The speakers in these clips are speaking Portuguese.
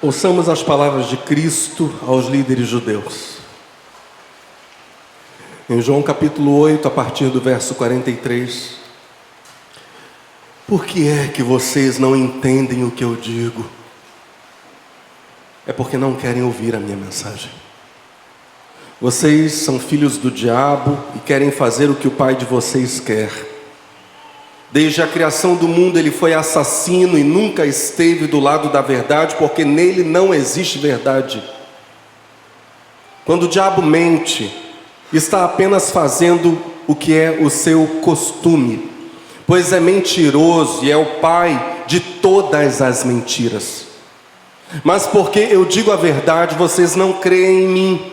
Ouçamos as palavras de Cristo aos líderes judeus. Em João capítulo 8, a partir do verso 43. Por que é que vocês não entendem o que eu digo? É porque não querem ouvir a minha mensagem. Vocês são filhos do diabo e querem fazer o que o pai de vocês quer. Desde a criação do mundo ele foi assassino e nunca esteve do lado da verdade, porque nele não existe verdade. Quando o diabo mente, está apenas fazendo o que é o seu costume, pois é mentiroso e é o pai de todas as mentiras. Mas porque eu digo a verdade, vocês não creem em mim.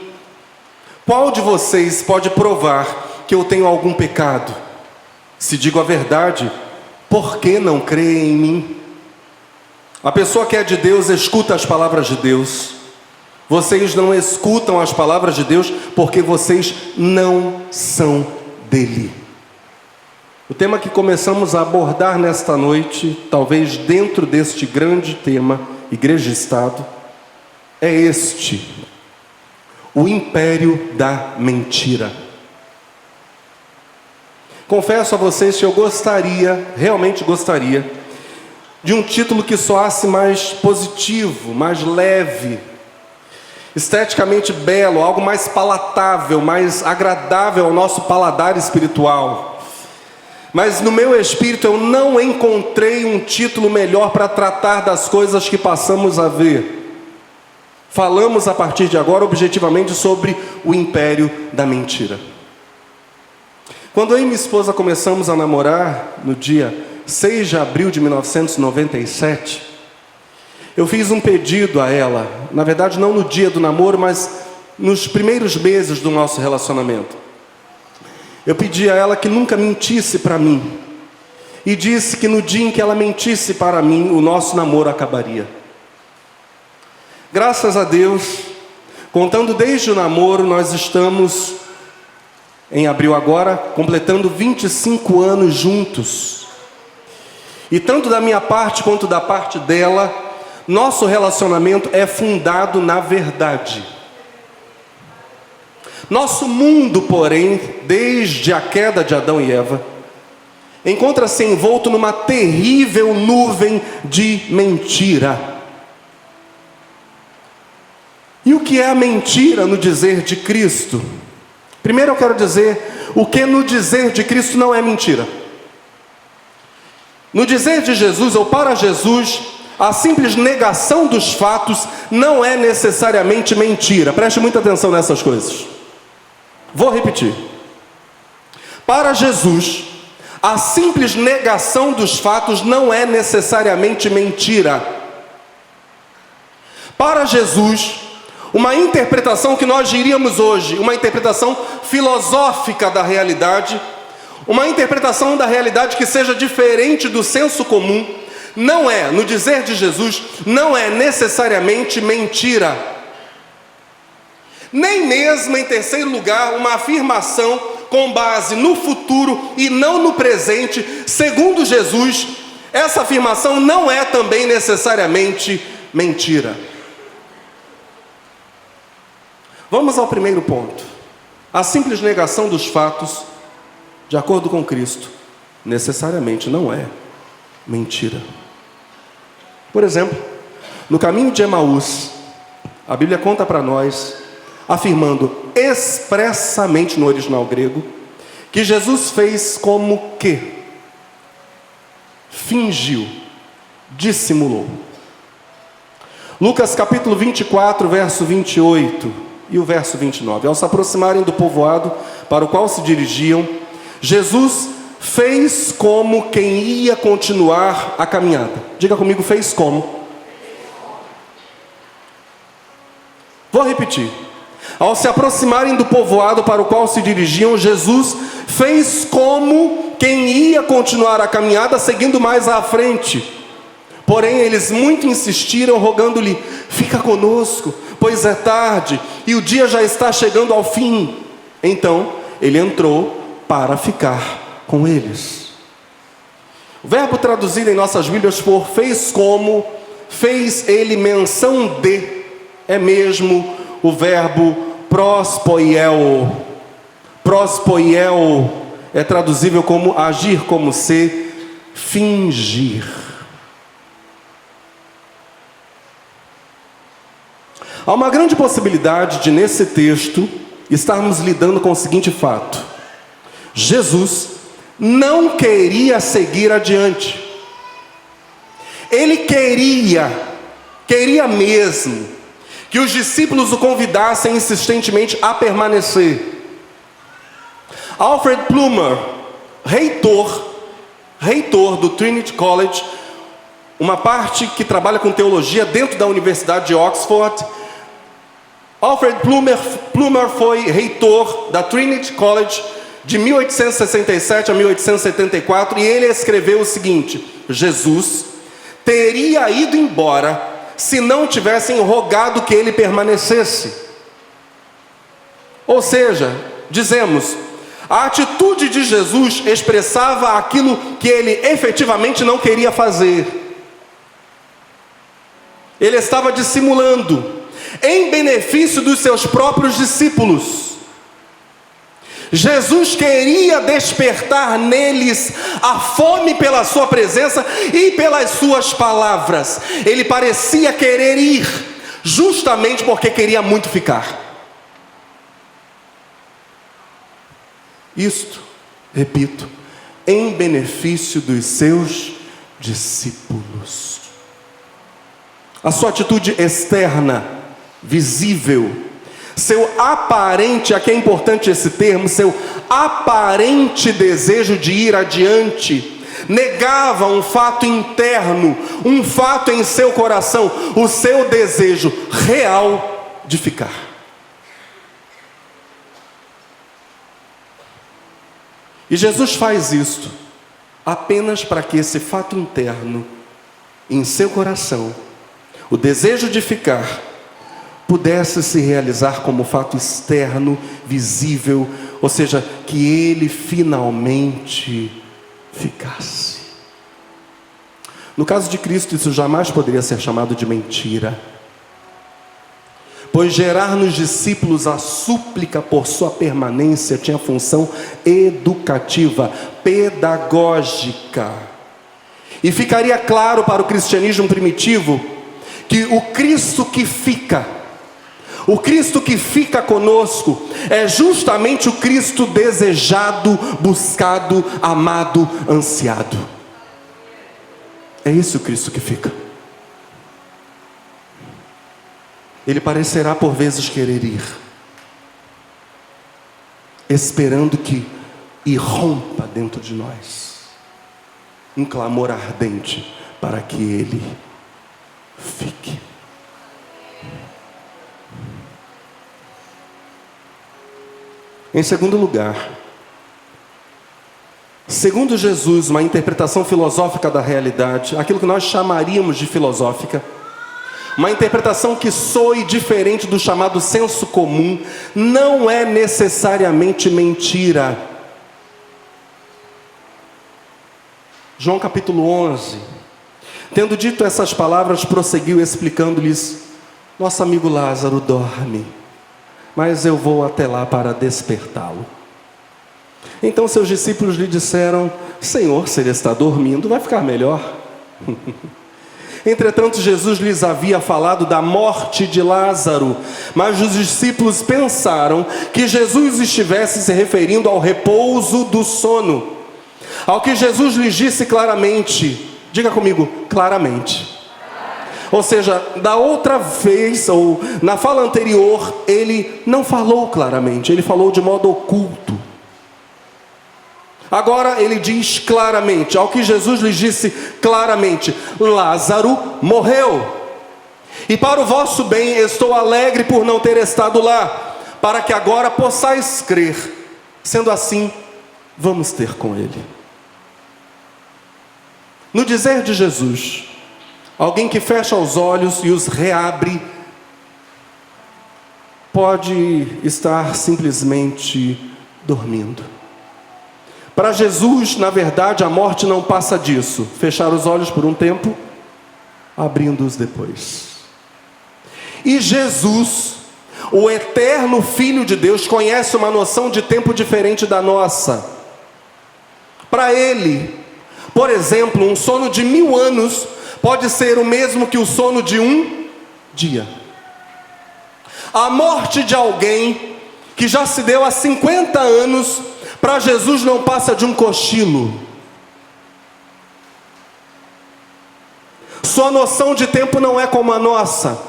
Qual de vocês pode provar que eu tenho algum pecado? Se digo a verdade, por que não creem em mim? A pessoa que é de Deus escuta as palavras de Deus. Vocês não escutam as palavras de Deus porque vocês não são dele. O tema que começamos a abordar nesta noite, talvez dentro deste grande tema, Igreja e Estado, é este: o império da mentira. Confesso a vocês que eu realmente gostaria, de um título que soasse mais positivo, mais leve, esteticamente belo, algo mais palatável, mais agradável ao nosso paladar espiritual. Mas no meu espírito eu não encontrei um título melhor para tratar das coisas que passamos a ver. Falamos a partir de agora objetivamente sobre o império da mentira. Quando eu e minha esposa começamos a namorar, no dia 6 de abril de 1997, eu fiz um pedido a ela, na verdade não no dia do namoro, mas nos primeiros meses do nosso relacionamento. Eu pedi a ela que nunca mentisse para mim, e disse que no dia em que ela mentisse para mim, o nosso namoro acabaria. Graças a Deus, contando desde o namoro, nós estamos, em abril agora, completando 25 anos juntos. E tanto da minha parte quanto da parte dela, nosso relacionamento é fundado na verdade. Nosso mundo, porém, desde a queda de Adão e Eva, encontra-se envolto numa terrível nuvem de mentira. E o que é a mentira no dizer de Cristo? Primeiro eu quero dizer o que no dizer de Cristo não é mentira. No dizer de Jesus, ou para Jesus, a simples negação dos fatos não é necessariamente mentira. Preste muita atenção nessas coisas. Vou repetir. Para Jesus, a simples negação dos fatos não é necessariamente mentira. Para Jesus, uma interpretação que nós diríamos hoje, uma interpretação filosófica da realidade, uma interpretação da realidade que seja diferente do senso comum, não é, no dizer de Jesus, não é necessariamente mentira. Nem mesmo, em terceiro lugar, uma afirmação com base no futuro e não no presente, segundo Jesus, essa afirmação não é também necessariamente mentira. Vamos ao primeiro ponto. A simples negação dos fatos, de acordo com Cristo, necessariamente não é mentira. Por exemplo, no caminho de Emaús, a Bíblia conta para nós, afirmando expressamente no original grego, que Jesus fez como que? Fingiu, dissimulou. Lucas capítulo 24, verso 28 e o verso 29. Ao se aproximarem do povoado para o qual se dirigiam, Jesus fez como quem ia continuar a caminhada. Diga comigo, fez como? Vou repetir. Ao se aproximarem do povoado para o qual se dirigiam, Jesus fez como quem ia continuar a caminhada, seguindo mais à frente. Porém, eles muito insistiram, rogando-lhe: fica conosco, pois é tarde e o dia já está chegando ao fim. Então, ele entrou para ficar com eles. O verbo traduzido em nossas Bíblias por fez como fez ele menção de, é mesmo o verbo prospoieo. Prospoieo é traduzível como agir, como se, fingir. Há uma grande possibilidade de, nesse texto, estarmos lidando com o seguinte fato: Jesus não queria seguir adiante. Ele queria mesmo, que os discípulos o convidassem insistentemente a permanecer. Alfred Plummer, reitor do Trinity College, uma parte que trabalha com teologia dentro da Universidade de Oxford. Alfred Plummer foi reitor da Trinity College de 1867 a 1874, e ele escreveu o seguinte: Jesus teria ido embora se não tivessem rogado que ele permanecesse. Ou seja, dizemos, a atitude de Jesus expressava aquilo que ele efetivamente não queria fazer. Ele estava dissimulando, em benefício dos seus próprios discípulos. Jesus queria despertar neles a fome pela sua presença e pelas suas palavras. Ele parecia querer ir, justamente porque queria muito ficar. Isto, repito, em benefício dos seus discípulos. A sua atitude externa, visível, seu aparente, aqui é importante esse termo, seu aparente desejo de ir adiante, negava um fato interno, um fato em seu coração, o seu desejo real de ficar. E Jesus faz isto apenas para que esse fato interno, em seu coração, o desejo de ficar, pudesse se realizar como fato externo, visível, ou seja, que ele finalmente ficasse. No caso de Cristo, isso jamais poderia ser chamado de mentira, pois gerar nos discípulos a súplica por sua permanência tinha função educativa, pedagógica. E ficaria claro para o cristianismo primitivo que o Cristo que fica conosco é justamente o Cristo desejado, buscado, amado, ansiado. É esse o Cristo que fica. Ele parecerá por vezes querer ir, esperando que irrompa dentro de nós um clamor ardente para que ele fique. Em segundo lugar, segundo Jesus, uma interpretação filosófica da realidade, aquilo que nós chamaríamos de filosófica, uma interpretação que soe diferente do chamado senso comum, não é necessariamente mentira. João capítulo 11, tendo dito essas palavras, prosseguiu explicando-lhes: nosso amigo Lázaro dorme, mas eu vou até lá para despertá-lo. Então seus discípulos lhe disseram: Senhor, se ele está dormindo, vai ficar melhor. Entretanto, Jesus lhes havia falado da morte de Lázaro, mas os discípulos pensaram que Jesus estivesse se referindo ao repouso do sono. Ao que Jesus lhes disse claramente, diga comigo, claramente. Ou seja, da outra vez, ou na fala anterior, ele não falou claramente, ele falou de modo oculto. Agora ele diz claramente, ao que Jesus lhes disse claramente: Lázaro morreu, e para o vosso bem estou alegre por não ter estado lá, para que agora possais crer. Sendo assim, vamos ter com ele. No dizer de Jesus, alguém que fecha os olhos e os reabre, pode estar simplesmente dormindo. Para Jesus, na verdade, a morte não passa disso. Fechar os olhos por um tempo abrindo-os depois. E Jesus, o eterno Filho de Deus, conhece uma noção de tempo diferente da nossa. Para ele, por exemplo, um sono de 1000 anos pode ser o mesmo que o sono de um dia. A morte de alguém que já se deu há 50 anos, para Jesus não passa de um cochilo. Sua noção de tempo não é como a nossa.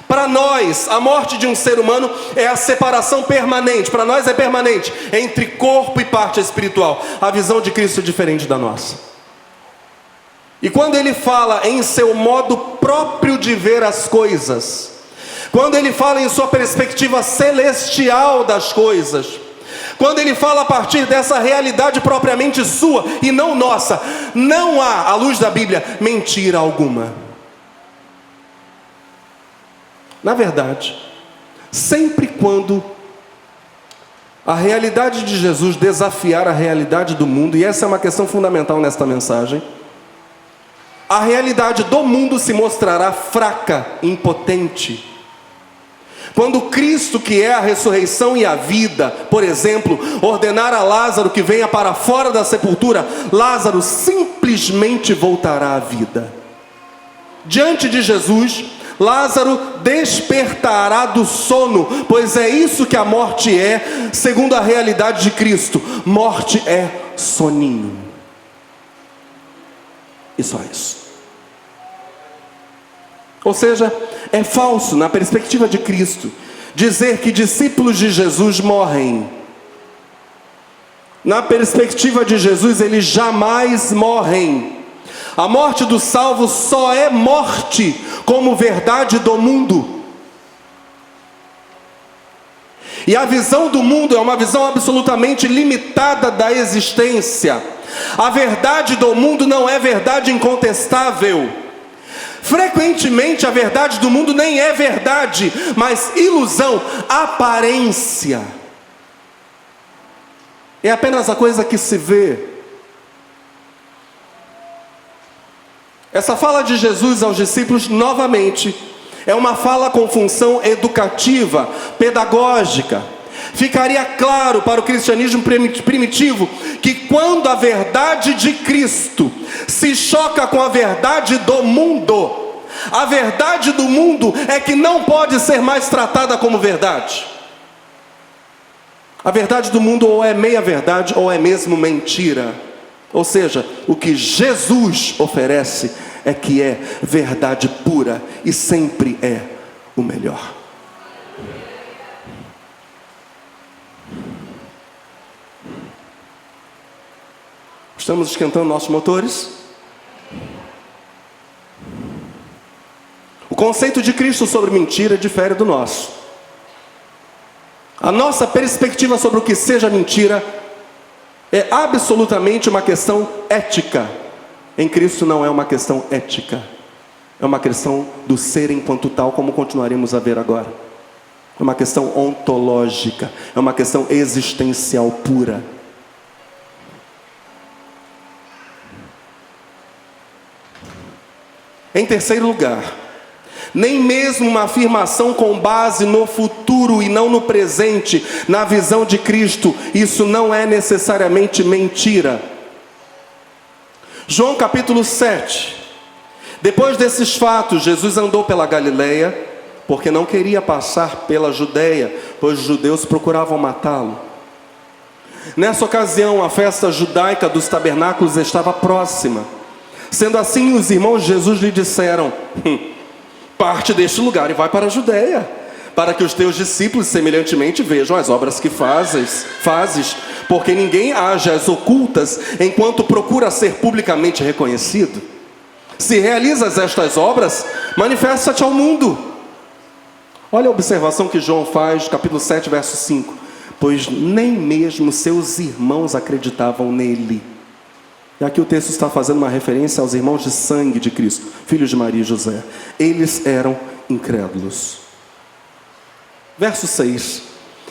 Para nós, a morte de um ser humano é a separação permanente. Para nós é permanente entre corpo e parte espiritual. A visão de Cristo é diferente da nossa. E quando ele fala em seu modo próprio de ver as coisas, quando ele fala em sua perspectiva celestial das coisas, quando ele fala a partir dessa realidade propriamente sua e não nossa, não há, à luz da Bíblia, mentira alguma. Na verdade, sempre quando a realidade de Jesus desafiar a realidade do mundo, e essa é uma questão fundamental nesta mensagem, a realidade do mundo se mostrará fraca, impotente. Quando Cristo, que é a ressurreição e a vida, por exemplo, ordenar a Lázaro que venha para fora da sepultura, Lázaro simplesmente voltará à vida. Diante de Jesus, Lázaro despertará do sono, pois é isso que a morte é, segundo a realidade de Cristo. Morte é soninho. E só isso. Ou seja, é falso, na perspectiva de Cristo, dizer que discípulos de Jesus morrem. Na perspectiva de Jesus, eles jamais morrem. A morte do salvo só é morte como verdade do mundo. E a visão do mundo é uma visão absolutamente limitada da existência. A verdade do mundo não é verdade incontestável. Frequentemente a verdade do mundo nem é verdade, mas ilusão, aparência. É apenas a coisa que se vê. Essa fala de Jesus aos discípulos, novamente, é uma fala com função educativa, pedagógica. Ficaria claro para o cristianismo primitivo que quando a verdade de Cristo se choca com a verdade do mundo, a verdade do mundo é que não pode ser mais tratada como verdade. A verdade do mundo ou é meia verdade ou é mesmo mentira. Ou seja, o que Jesus oferece é que é verdade pura e sempre é o melhor. Estamos esquentando nossos motores? O conceito de Cristo sobre mentira difere do nosso. A nossa perspectiva sobre o que seja mentira é absolutamente uma questão ética. Em Cristo não é uma questão ética. É uma questão do ser enquanto tal, como continuaremos a ver agora. É uma questão ontológica. É uma questão existencial pura. Em terceiro lugar, nem mesmo uma afirmação com base no futuro e não no presente, na visão de Cristo, isso não é necessariamente mentira. João capítulo 7. Depois desses fatos, Jesus andou pela Galileia, porque não queria passar pela Judeia, pois os judeus procuravam matá-lo. Nessa ocasião, a festa judaica dos tabernáculos estava próxima. Sendo assim, os irmãos de Jesus lhe disseram: parte deste lugar e vai para a Judeia, para que os teus discípulos semelhantemente vejam as obras que fazes, porque ninguém age às ocultas enquanto procura ser publicamente reconhecido. Se realizas estas obras, manifesta-te ao mundo. Olha a observação que João faz, capítulo 7, verso 5. Pois nem mesmo seus irmãos acreditavam nele. E aqui o texto está fazendo uma referência aos irmãos de sangue de Cristo, filhos de Maria e José. Eles eram incrédulos. Verso 6.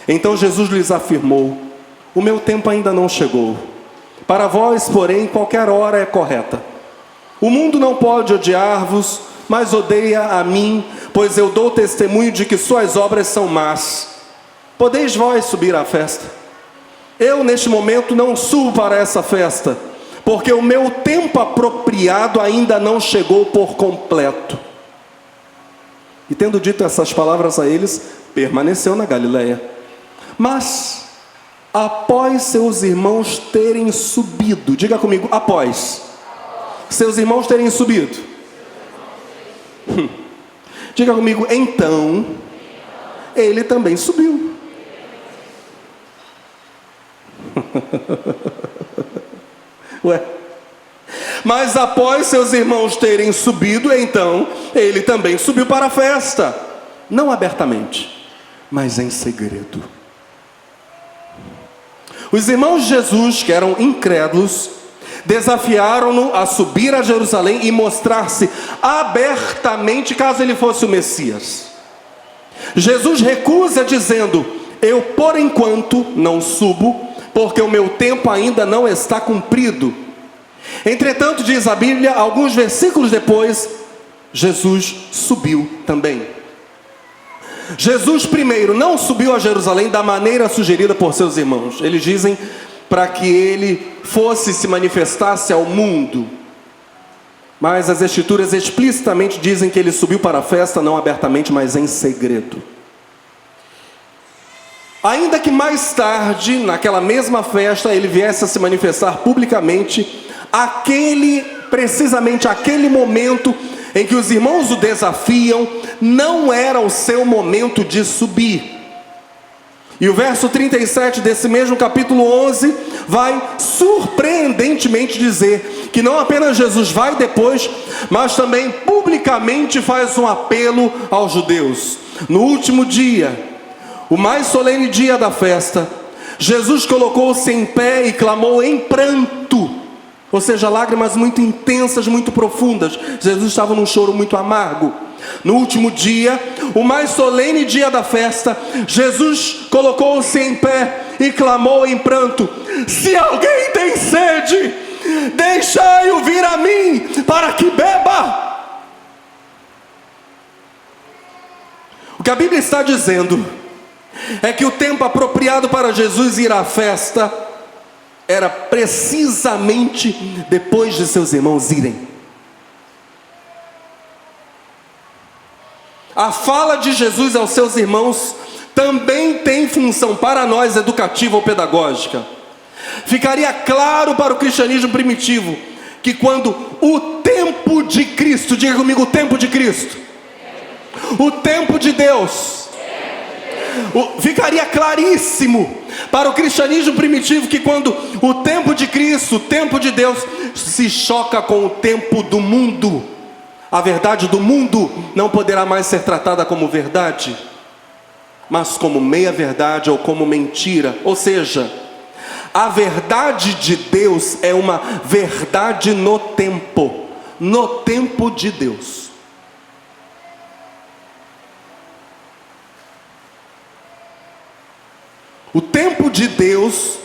Então Jesus lhes afirmou: o meu tempo ainda não chegou. Para vós, porém, qualquer hora é correta. O mundo não pode odiar-vos, mas odeia a mim, pois eu dou testemunho de que suas obras são más. Podeis vós subir à festa? Eu, neste momento, não subo para essa festa, porque o meu tempo apropriado ainda não chegou por completo. E tendo dito essas palavras a eles, permaneceu na Galileia. Mas, após seus irmãos terem subido, diga comigo, após seus irmãos terem subido, diga comigo, então, ele também subiu. Ué? Mas após seus irmãos terem subido, então, ele também subiu para a festa. Não abertamente, mas em segredo. Os irmãos de Jesus, que eram incrédulos, desafiaram-no a subir a Jerusalém e mostrar-se abertamente caso ele fosse o Messias. Jesus recusa dizendo: eu por enquanto não subo, porque o meu tempo ainda não está cumprido. Entretanto, diz a Bíblia, alguns versículos depois, Jesus subiu também. Jesus primeiro não subiu a Jerusalém da maneira sugerida por seus irmãos. Eles dizem para que ele fosse se manifestasse ao mundo. Mas as escrituras explicitamente dizem que ele subiu para a festa, não abertamente, mas em segredo. Ainda que mais tarde, naquela mesma festa, ele viesse a se manifestar publicamente, precisamente aquele momento em que os irmãos o desafiam, não era o seu momento de subir. E o verso 37 desse mesmo capítulo 11 vai surpreendentemente dizer que não apenas Jesus vai depois, mas também publicamente faz um apelo aos judeus. No último dia, o mais solene dia da festa, Jesus colocou-se em pé e clamou em pranto, ou seja, lágrimas muito intensas, muito profundas. Jesus estava num choro muito amargo. No último dia, o mais solene dia da festa, Jesus colocou-se em pé e clamou em pranto: se alguém tem sede, deixai-o vir a mim, para que beba. O que a Bíblia está dizendo é que o tempo apropriado para Jesus ir à festa era precisamente depois de seus irmãos irem. A fala de Jesus aos seus irmãos também tem função para nós educativa ou pedagógica. Ficaria claro para o cristianismo primitivo que quando o tempo de Cristo, diga comigo, o tempo de Cristo, o tempo de Deus, ficaria claríssimo para o cristianismo primitivo que quando o tempo de Cristo, o tempo de Deus, se choca com o tempo do mundo, a verdade do mundo não poderá mais ser tratada como verdade, mas como meia verdade ou como mentira. Ou seja, a verdade de Deus é uma verdade no tempo de Deus. O tempo de Deus,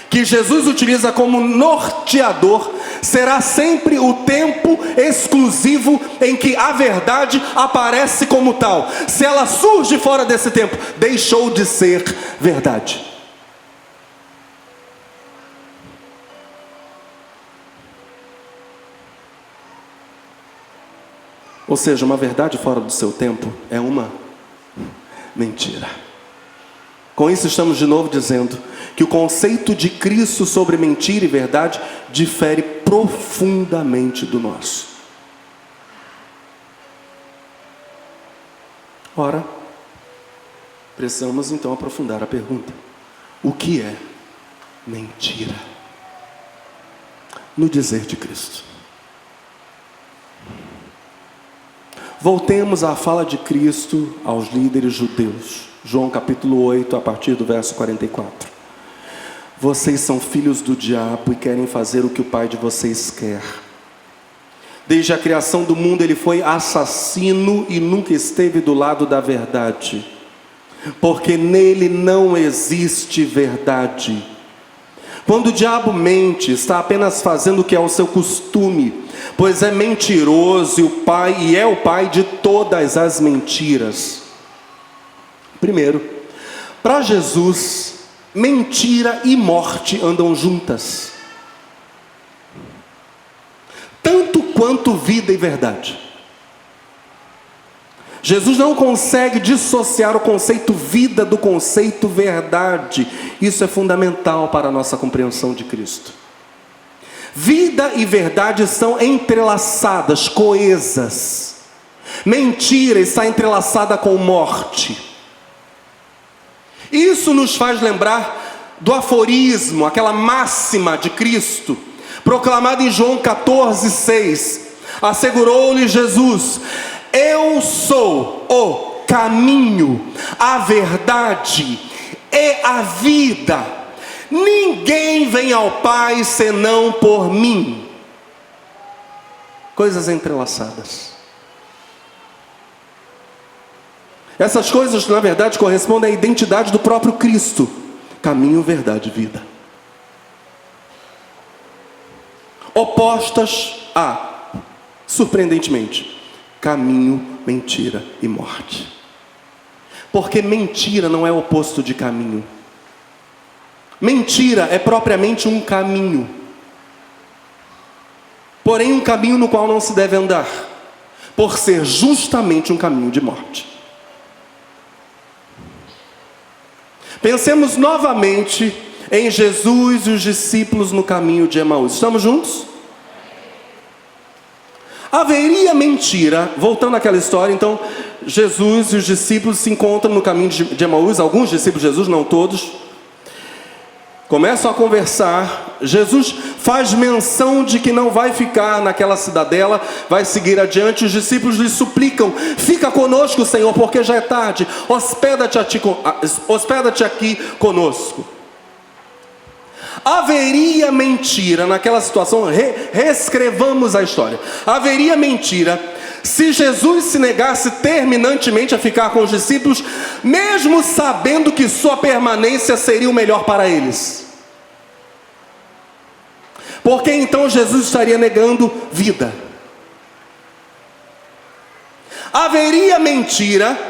que Jesus utiliza como norteador, será sempre o tempo exclusivo em que a verdade aparece como tal. Se ela surge fora desse tempo, deixou de ser verdade. Ou seja, uma verdade fora do seu tempo é uma mentira. Com isso estamos de novo dizendo que o conceito de Cristo sobre mentira e verdade difere profundamente do nosso. Ora, precisamos então aprofundar a pergunta: o que é mentira? No dizer de Cristo. Voltemos à fala de Cristo aos líderes judeus. João capítulo 8, a partir do verso 44. Vocês são filhos do diabo e querem fazer o que o pai de vocês quer. Desde a criação do mundo ele foi assassino e nunca esteve do lado da verdade, porque nele não existe verdade. Quando o diabo mente, está apenas fazendo o que é o seu costume, pois é mentiroso e é o pai de todas as mentiras. Primeiro, para Jesus, mentira e morte andam juntas, tanto quanto vida e verdade. Jesus não consegue dissociar o conceito vida do conceito verdade. Isso é fundamental para a nossa compreensão de Cristo. Vida e verdade são entrelaçadas, coesas. Mentira está entrelaçada com morte. Isso nos faz lembrar do aforismo, aquela máxima de Cristo, proclamada em João 14,6. Assegurou-lhe Jesus: eu sou o caminho, a verdade e a vida. Ninguém vem ao Pai senão por mim. Coisas entrelaçadas. Essas coisas, na verdade, correspondem à identidade do próprio Cristo: caminho, verdade e vida. Opostas a, surpreendentemente, caminho, mentira e morte. Porque mentira não é o oposto de caminho. Mentira é propriamente um caminho, porém um caminho no qual não se deve andar, por ser justamente um caminho de morte. Pensemos novamente em Jesus e os discípulos no caminho de Emaús. Estamos juntos? Haveria mentira, voltando àquela história, então, Jesus e os discípulos se encontram no caminho de Emaús, alguns discípulos de Jesus, não todos, começam a conversar. Jesus faz menção de que não vai ficar naquela cidadela, vai seguir adiante. Os discípulos lhe suplicam: fica conosco, Senhor, porque já é tarde, hospeda-te aqui conosco. Haveria mentira naquela situação, reescrevamos a história. Haveria mentira se Jesus se negasse terminantemente a ficar com os discípulos, mesmo sabendo que sua permanência seria o melhor para eles. Porque então Jesus estaria negando vida. Haveria mentira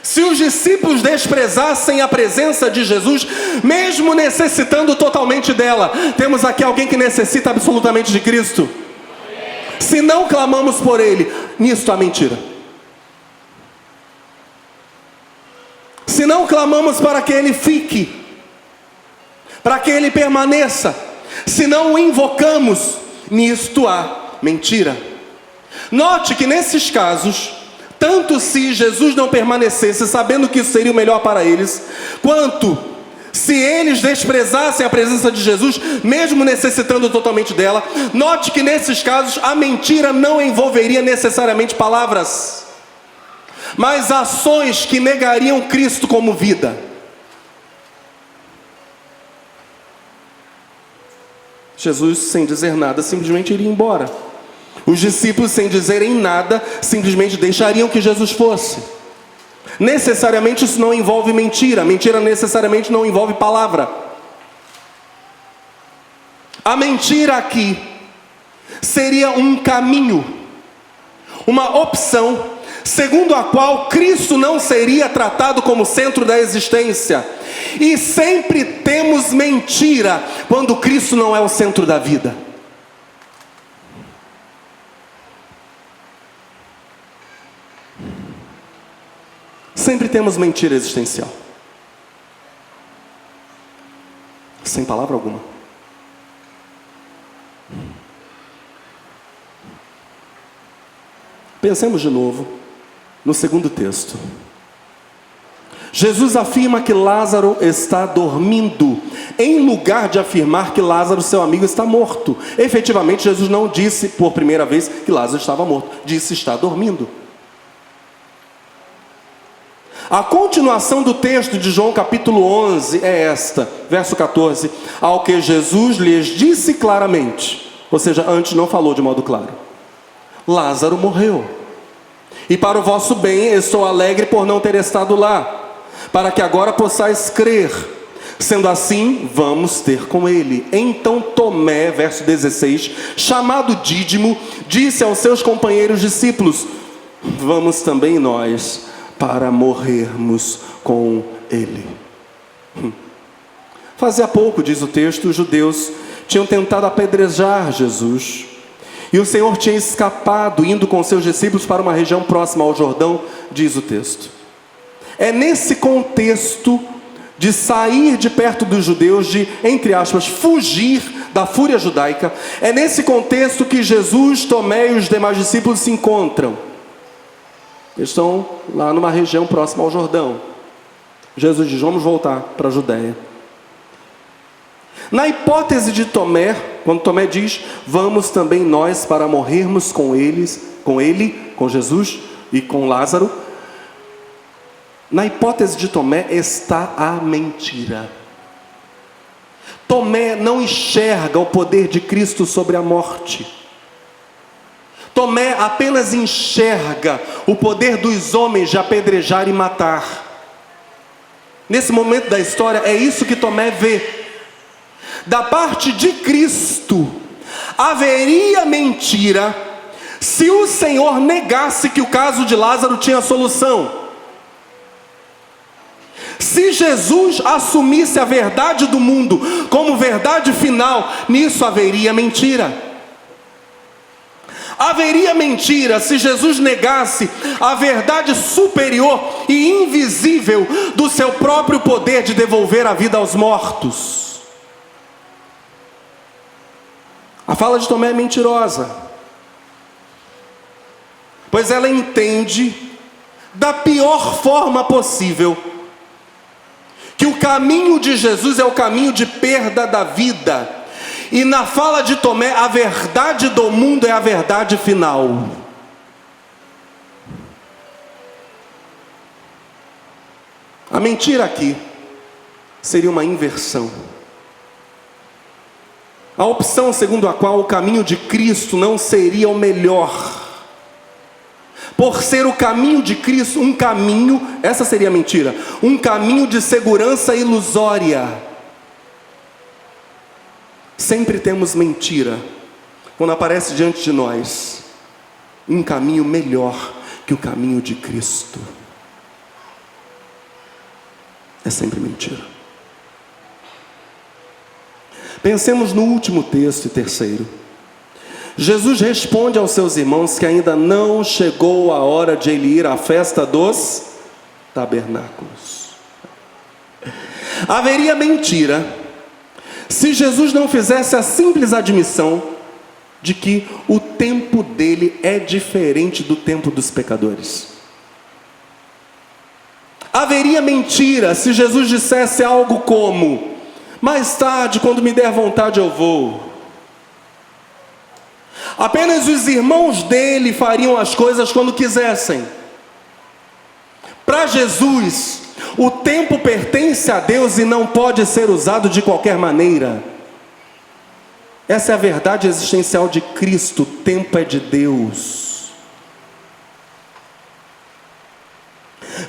se os discípulos desprezassem a presença de Jesus, mesmo necessitando totalmente dela. Temos aqui alguém que necessita absolutamente de Cristo. Se não clamamos por Ele, nisto há mentira. Se não clamamos para que Ele fique, para que Ele permaneça, se não o invocamos, nisto há mentira. Note que nesses casos, tanto se Jesus não permanecesse, sabendo que isso seria o melhor para eles, quanto se eles desprezassem a presença de Jesus, mesmo necessitando totalmente dela, note que nesses casos a mentira não envolveria necessariamente palavras, mas ações que negariam Cristo como vida. Jesus, sem dizer nada, simplesmente iria embora. Os discípulos, sem dizerem nada, simplesmente deixariam que Jesus fosse. Necessariamente isso não envolve mentira. Mentira necessariamente não envolve palavra. A mentira aqui seria um caminho, uma opção, segundo a qual Cristo não seria tratado como centro da existência. E sempre temos mentira quando Cristo não é o centro da vida. Sempre temos mentira existencial. Sem palavra alguma. Pensemos de novo no segundo texto. Jesus afirma que Lázaro está dormindo, em lugar de afirmar que Lázaro, seu amigo, está morto. Efetivamente, Jesus não disse por primeira vez que Lázaro estava morto. Disse: está dormindo. A continuação do texto de João capítulo 11 é esta, verso 14: ao que Jesus lhes disse claramente, ou seja, antes não falou de modo claro: Lázaro morreu, e para o vosso bem estou alegre por não ter estado lá, para que agora possais crer. Sendo assim, vamos ter com ele. Então Tomé, verso 16, chamado Dídimo, disse aos seus companheiros discípulos: vamos também nós para morrermos com ele. Fazia pouco, diz o texto, os judeus tinham tentado apedrejar Jesus. E o Senhor tinha escapado, indo com seus discípulos para uma região próxima ao Jordão, diz o texto. É nesse contexto de sair de perto dos judeus, de, entre aspas, fugir da fúria judaica, é nesse contexto que Jesus, Tomé e os demais discípulos se encontram. Eles estão lá numa região próxima ao Jordão. Jesus diz: vamos voltar para a Judéia. Na hipótese de Tomé, quando Tomé diz: vamos também nós para morrermos com ele, com Jesus e com Lázaro, na hipótese de Tomé está a mentira. Tomé não enxerga o poder de Cristo sobre a morte. Tomé apenas enxerga o poder dos homens de apedrejar e matar. Nesse momento da história, é isso que Tomé vê. Da parte de Cristo, haveria mentira se o Senhor negasse que o caso de Lázaro tinha solução. Se Jesus assumisse a verdade do mundo como verdade final, nisso haveria mentira. Haveria mentira se Jesus negasse a verdade superior e invisível do seu próprio poder de devolver a vida aos mortos. A fala de Tomé é mentirosa, pois ela entende da pior forma possível que o caminho de Jesus é o caminho de perda da vida, e na fala de Tomé, a verdade do mundo é a verdade final. A mentira aqui seria uma inversão. A opção segundo a qual o caminho de Cristo não seria o melhor, por ser o caminho de Cristo um caminho, essa seria a mentira, um caminho de segurança ilusória. Sempre temos mentira quando aparece diante de nós um caminho melhor que o caminho de Cristo. É sempre mentira. Pensemos no último texto e terceiro. Jesus responde aos seus irmãos que ainda não chegou a hora de ele ir à festa dos tabernáculos. Haveria mentira se Jesus não fizesse a simples admissão de que o tempo dele é diferente do tempo dos pecadores. Haveria mentira se Jesus dissesse algo como: mais tarde, quando me der vontade, eu vou. Apenas os irmãos dele fariam as coisas quando quisessem. Para Jesus, o tempo pertence a Deus e não pode ser usado de qualquer maneira. Essa é a verdade existencial de Cristo: o tempo é de Deus.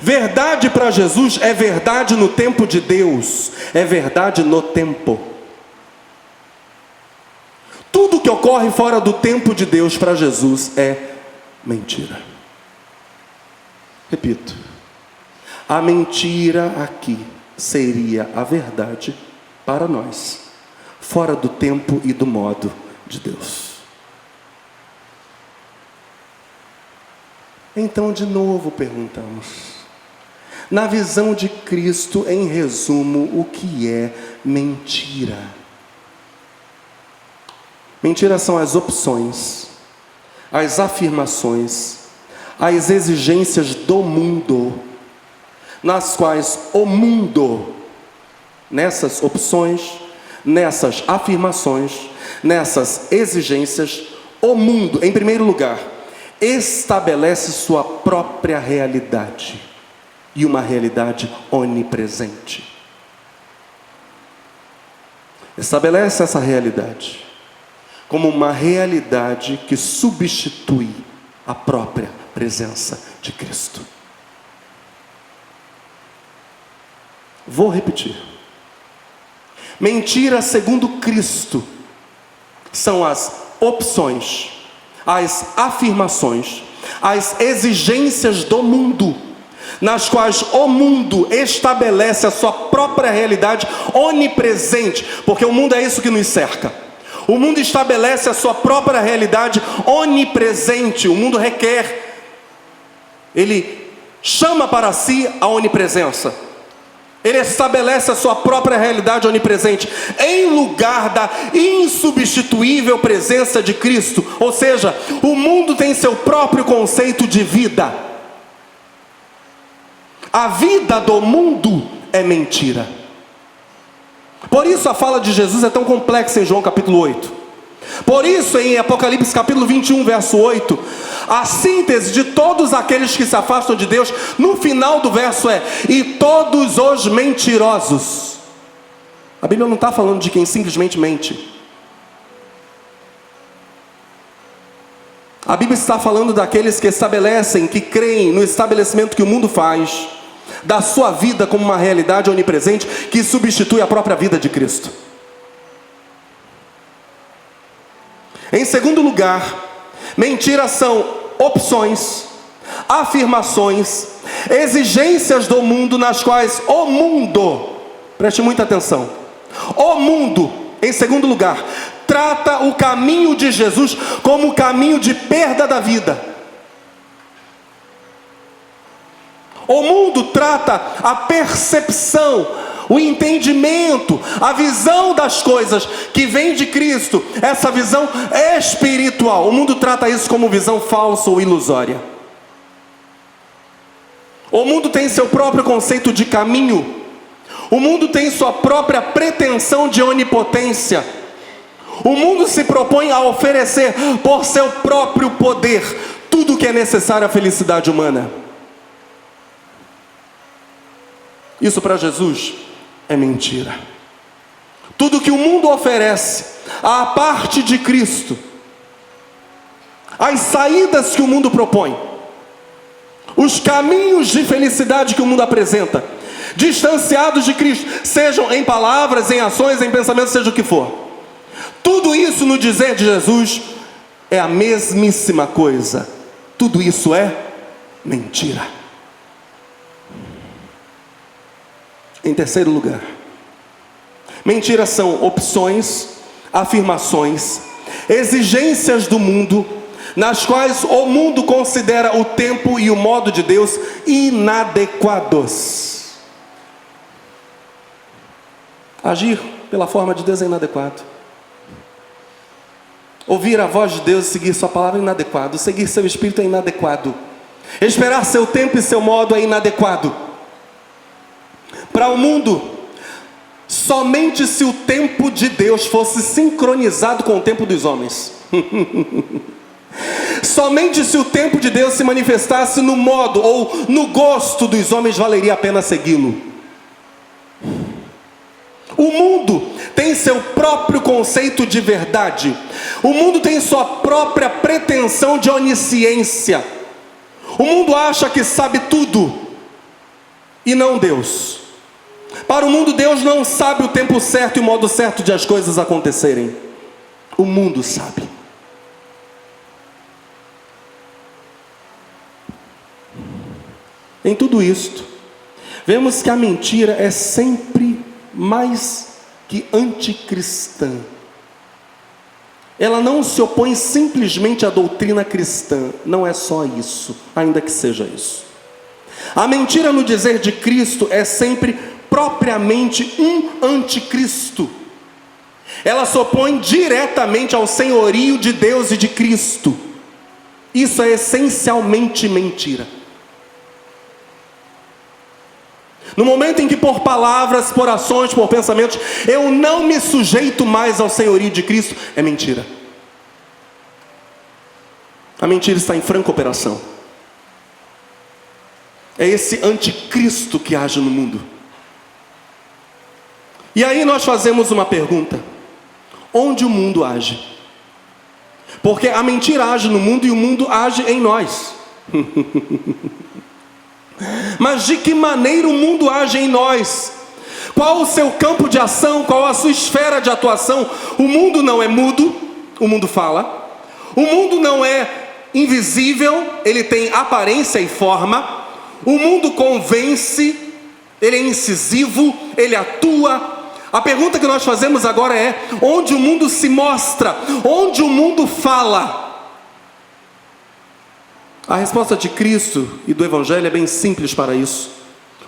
Verdade para Jesus é verdade no tempo de Deus, é verdade no tempo. Tudo que ocorre fora do tempo de Deus para Jesus é mentira. Repito, a mentira aqui seria a verdade para nós, fora do tempo e do modo de Deus. Então, de novo perguntamos, na visão de Cristo, em resumo, o que é mentira? Mentira são as opções, as afirmações, as exigências do mundo, nas quais o mundo, nessas opções, nessas afirmações, nessas exigências, o mundo, em primeiro lugar, estabelece sua própria realidade, e uma realidade onipresente. Estabelece essa realidade como uma realidade que substitui a própria presença de Cristo. Vou repetir. Mentira segundo Cristo são as opções, as afirmações, as exigências do mundo, nas quais o mundo estabelece a sua própria realidade onipresente, porque o mundo é isso que nos cerca. O mundo estabelece a sua própria realidade onipresente. O mundo requer, ele chama para si a onipresença. Ele estabelece a sua própria realidade onipresente em lugar da insubstituível presença de Cristo. Ou seja, o mundo tem seu próprio conceito de vida. A vida do mundo é mentira. Por isso a fala de Jesus é tão complexa em João capítulo 8. Por isso em Apocalipse capítulo 21, verso 8, a síntese de todos aqueles que se afastam de Deus, no final do verso é: e todos os mentirosos. A Bíblia não está falando de quem simplesmente mente. A Bíblia está falando daqueles que estabelecem, que creem no estabelecimento que o mundo faz, da sua vida como uma realidade onipresente, que substitui a própria vida de Cristo. Em segundo lugar, mentiras são opções, afirmações, exigências do mundo, nas quais o mundo, preste muita atenção, o mundo, em segundo lugar, trata o caminho de Jesus como o caminho de perda da vida. O mundo trata a percepção, o entendimento, a visão das coisas que vem de Cristo, essa visão espiritual. O mundo trata isso como visão falsa ou ilusória. O mundo tem seu próprio conceito de caminho. O mundo tem sua própria pretensão de onipotência. O mundo se propõe a oferecer por seu próprio poder tudo o que é necessário à felicidade humana. Isso para Jesus é mentira. Tudo que o mundo oferece à parte de Cristo, as saídas que o mundo propõe, os caminhos de felicidade que o mundo apresenta, distanciados de Cristo, sejam em palavras, em ações, em pensamentos, seja o que for, tudo isso no dizer de Jesus é a mesmíssima coisa. Tudo isso é mentira. Em terceiro lugar, mentiras são opções, afirmações, exigências do mundo, nas quais o mundo considera o tempo e o modo de Deus inadequados. Agir pela forma de Deus é inadequado. Ouvir a voz de Deus e seguir sua palavra é inadequado. Seguir seu espírito é inadequado. Esperar seu tempo e seu modo é inadequado. Para o mundo, somente se o tempo de Deus fosse sincronizado com o tempo dos homens. Somente se o tempo de Deus se manifestasse no modo ou no gosto dos homens, valeria a pena segui-lo. O mundo tem seu próprio conceito de verdade. O mundo tem sua própria pretensão de onisciência. O mundo acha que sabe tudo, e não Deus. Para o mundo, Deus não sabe o tempo certo e o modo certo de as coisas acontecerem. O mundo sabe. Em tudo isto, vemos que a mentira é sempre mais que anticristã. Ela não se opõe simplesmente à doutrina cristã. Não é só isso, ainda que seja isso. A mentira no dizer de Cristo é sempre propriamente um anticristo. Ela se opõe diretamente ao senhorio de Deus e de Cristo. Isso é essencialmente mentira. No momento em que por palavras, por ações, por pensamentos, eu não me sujeito mais ao senhorio de Cristo, é mentira. A mentira está em franca operação. É esse anticristo que age no mundo. E aí nós fazemos uma pergunta: onde o mundo age? Porque a mentira age no mundo e o mundo age em nós. Mas de que maneira o mundo age em nós? Qual o seu campo de ação? Qual a sua esfera de atuação? O mundo não é mudo, o mundo fala. O mundo não é invisível, ele tem aparência e forma. O mundo convence, ele é incisivo, ele atua. A pergunta que nós fazemos agora é: onde o mundo se mostra? Onde o mundo fala? A resposta de Cristo e do Evangelho é bem simples para isso.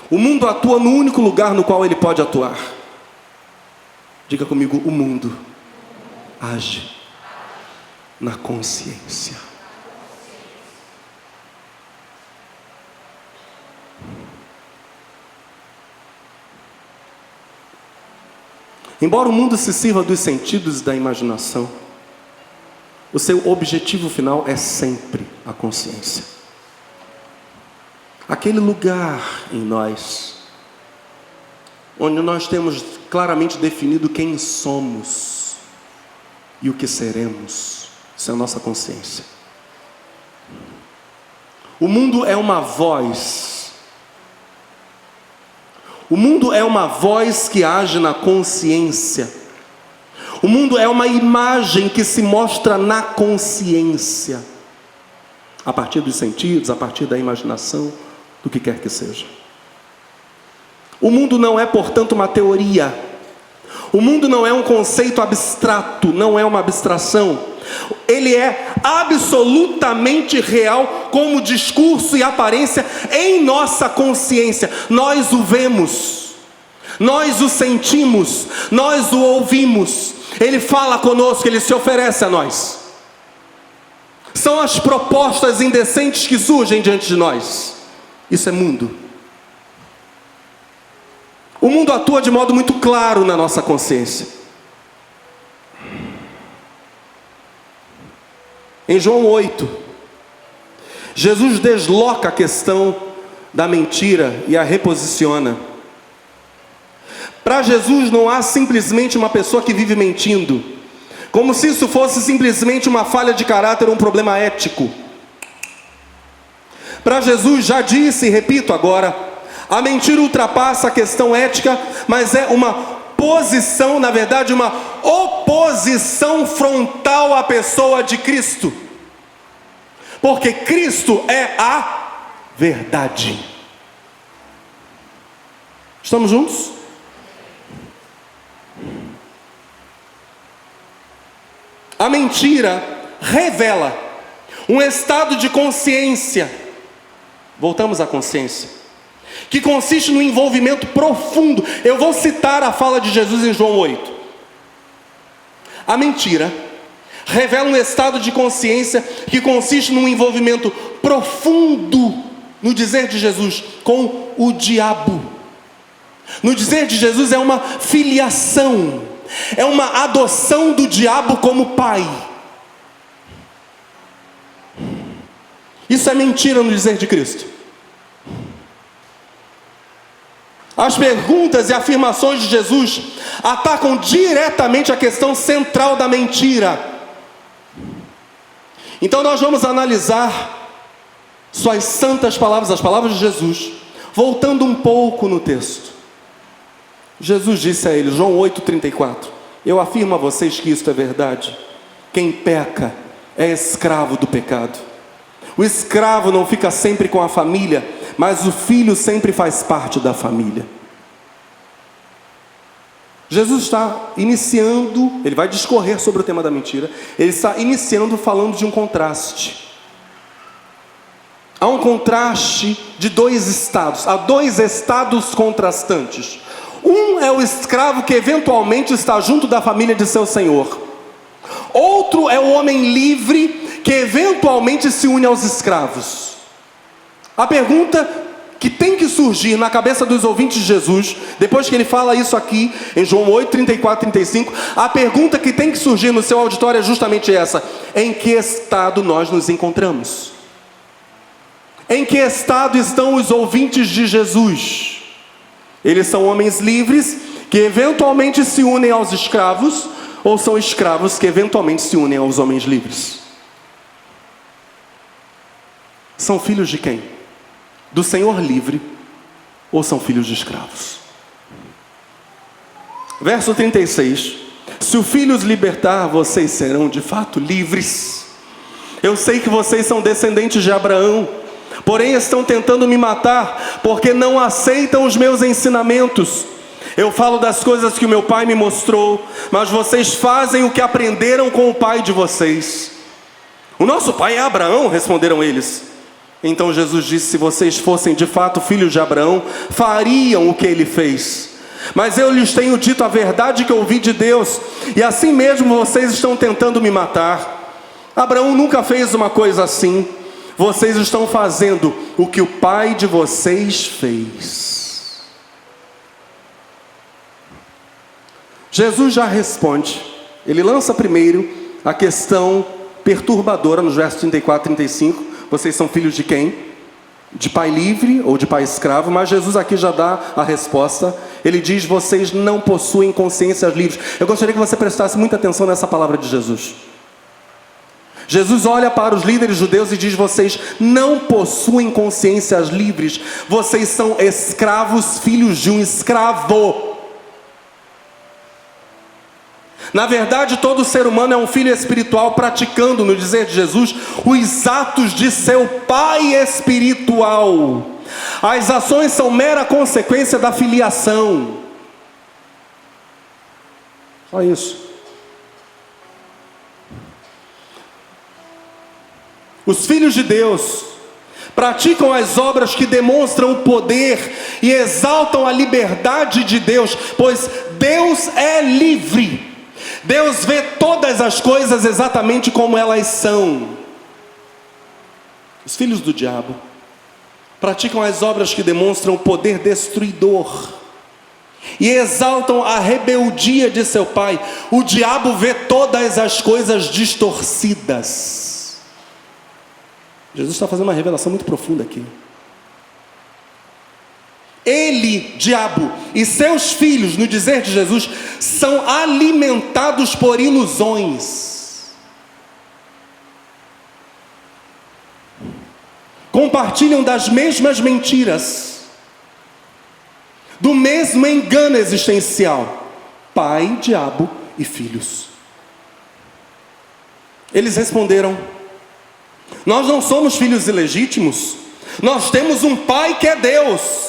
O mundo atua no único lugar no qual ele pode atuar. Diga comigo: o mundo age na consciência. Embora o mundo se sirva dos sentidos e da imaginação, o seu objetivo final é sempre a consciência. Aquele lugar em nós, onde nós temos claramente definido quem somos e o que seremos. Isso é a nossa consciência. O mundo é uma voz. O mundo é uma voz que age na consciência. O mundo é uma imagem que se mostra na consciência, a partir dos sentidos, a partir da imaginação, do que quer que seja. O mundo não é, portanto, uma teoria. O mundo não é um conceito abstrato, não é uma abstração. Ele é absolutamente real como discurso e aparência em nossa consciência. Nós o vemos, nós o sentimos, nós o ouvimos. Ele fala conosco, ele se oferece a nós. São as propostas indecentes que surgem diante de nós. Isso é mundo. O mundo atua de modo muito claro na nossa consciência. Em João 8, Jesus desloca a questão da mentira e a reposiciona. Para Jesus não há simplesmente uma pessoa que vive mentindo, como se isso fosse simplesmente uma falha de caráter ou um problema ético. Para Jesus, já disse e repito agora, a mentira ultrapassa a questão ética, mas é uma posição, na verdade uma oposição frontal à pessoa de Cristo. Porque Cristo é a verdade. Estamos juntos? A mentira revela um estado de consciência. Voltamos à consciência, que consiste no envolvimento profundo. Eu vou citar a fala de Jesus em João 8. A mentira revela um estado de consciência que consiste num envolvimento profundo, no dizer de Jesus, com o diabo. No dizer de Jesus é uma filiação, é uma adoção do diabo como pai. Isso é mentira no dizer de Cristo. As perguntas e afirmações de Jesus atacam diretamente a questão central da mentira. Então nós vamos analisar suas santas palavras, as palavras de Jesus, voltando um pouco no texto. Jesus disse a eles, João 8,34: eu afirmo a vocês que isto é verdade. Quem peca é escravo do pecado. O escravo não fica sempre com a família, mas o filho sempre faz parte da família. Jesus está iniciando, ele vai discorrer sobre o tema da mentira. Ele está iniciando falando de um contraste. Há um contraste de dois estados, há dois estados contrastantes. Um é o escravo que eventualmente está junto da família de seu senhor. Outro é o homem livre que eventualmente se une aos escravos. A pergunta que tem que surgir na cabeça dos ouvintes de Jesus, depois que ele fala isso aqui, em João 8, 34, 35, a pergunta que tem que surgir no seu auditório é justamente essa: em que estado nós nos encontramos? Em que estado estão os ouvintes de Jesus? Eles são homens livres que eventualmente se unem aos escravos, ou são escravos que eventualmente se unem aos homens livres? São filhos de quem? Do Senhor livre, ou são filhos de escravos? Verso 36. Se o Filho os libertar, vocês serão de fato livres. Eu sei que vocês são descendentes de Abraão, porém estão tentando me matar, porque não aceitam os meus ensinamentos. Eu falo das coisas que o meu pai me mostrou, mas vocês fazem o que aprenderam com o pai de vocês. O nosso pai é Abraão, responderam eles. Então Jesus disse: se vocês fossem de fato filhos de Abraão, fariam o que ele fez. Mas eu lhes tenho dito a verdade que ouvi de Deus, e assim mesmo vocês estão tentando me matar. Abraão nunca fez uma coisa assim. Vocês estão fazendo o que o pai de vocês fez. Jesus já responde. Ele lança primeiro a questão perturbadora nos versos 34 e 35. Vocês são filhos de quem? De pai livre ou de pai escravo? Mas Jesus aqui já dá a resposta. Ele diz: vocês não possuem consciências livres. Eu gostaria que você prestasse muita atenção nessa palavra de Jesus. Jesus olha para os líderes judeus e diz: vocês não possuem consciências livres. Vocês são escravos, filhos de um escravo. Na verdade, todo ser humano é um filho espiritual, praticando, no dizer de Jesus, os atos de seu pai espiritual. As ações são mera consequência da filiação. Só isso. Os filhos de Deus praticam as obras que demonstram o poder e exaltam a liberdade de Deus, pois Deus é livre. Deus vê todas as coisas exatamente como elas são. Os filhos do diabo praticam as obras que demonstram o poder destruidor e exaltam a rebeldia de seu pai. O diabo vê todas as coisas distorcidas. Jesus está fazendo uma revelação muito profunda aqui. Ele, diabo, e seus filhos, no dizer de Jesus, são alimentados por ilusões. Compartilham das mesmas mentiras, do mesmo engano existencial. Pai, diabo e filhos. Eles responderam: nós não somos filhos ilegítimos, nós temos um pai que é Deus.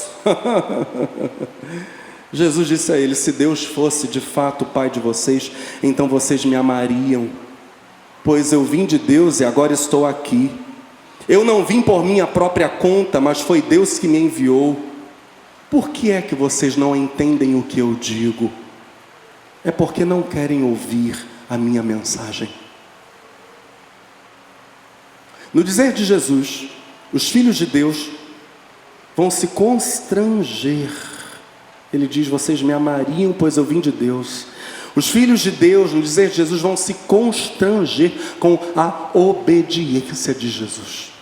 Jesus disse a eles: se Deus fosse de fato o pai de vocês, então vocês me amariam, pois eu vim de Deus e agora estou aqui. Eu não vim por minha própria conta, mas foi Deus que me enviou. Por que é que vocês não entendem o que eu digo? É porque não querem ouvir a minha mensagem. No dizer de Jesus, os filhos de Deus vão se constranger. Ele diz: vocês me amariam, pois eu vim de Deus. Os filhos de Deus, no dizer de Jesus, vão se constranger com a obediência de Jesus.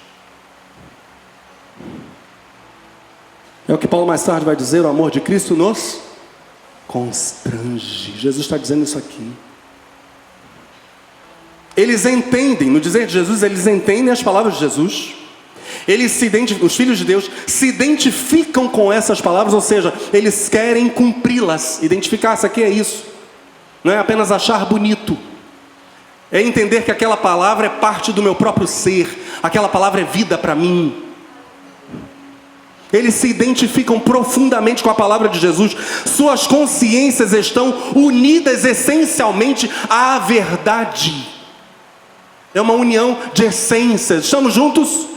É o que Paulo mais tarde vai dizer: o amor de Cristo nos constrange. Jesus está dizendo isso aqui. Eles entendem, no dizer de Jesus, eles entendem as palavras de Jesus. Os filhos de Deus se identificam com essas palavras, ou seja, eles querem cumpri-las. Identificar, isso aqui é isso. Não é apenas achar bonito. É entender que aquela palavra é parte do meu próprio ser. Aquela palavra é vida para mim. Eles se identificam profundamente com a palavra de Jesus. Suas consciências estão unidas essencialmente à verdade. É uma união de essências. Estamos juntos?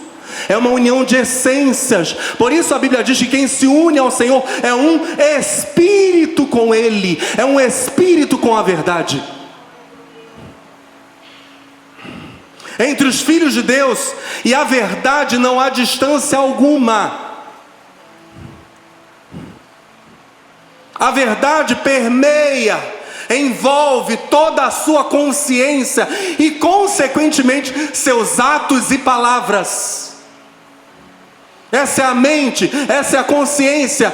É uma união de essências. Por isso a Bíblia diz que quem se une ao Senhor é um espírito com Ele. É um espírito com a verdade. Entre os filhos de Deus e a verdade não há distância alguma. A verdade permeia, envolve toda a sua consciência e, consequentemente, seus atos e palavras. Essa é a mente, essa é a consciência,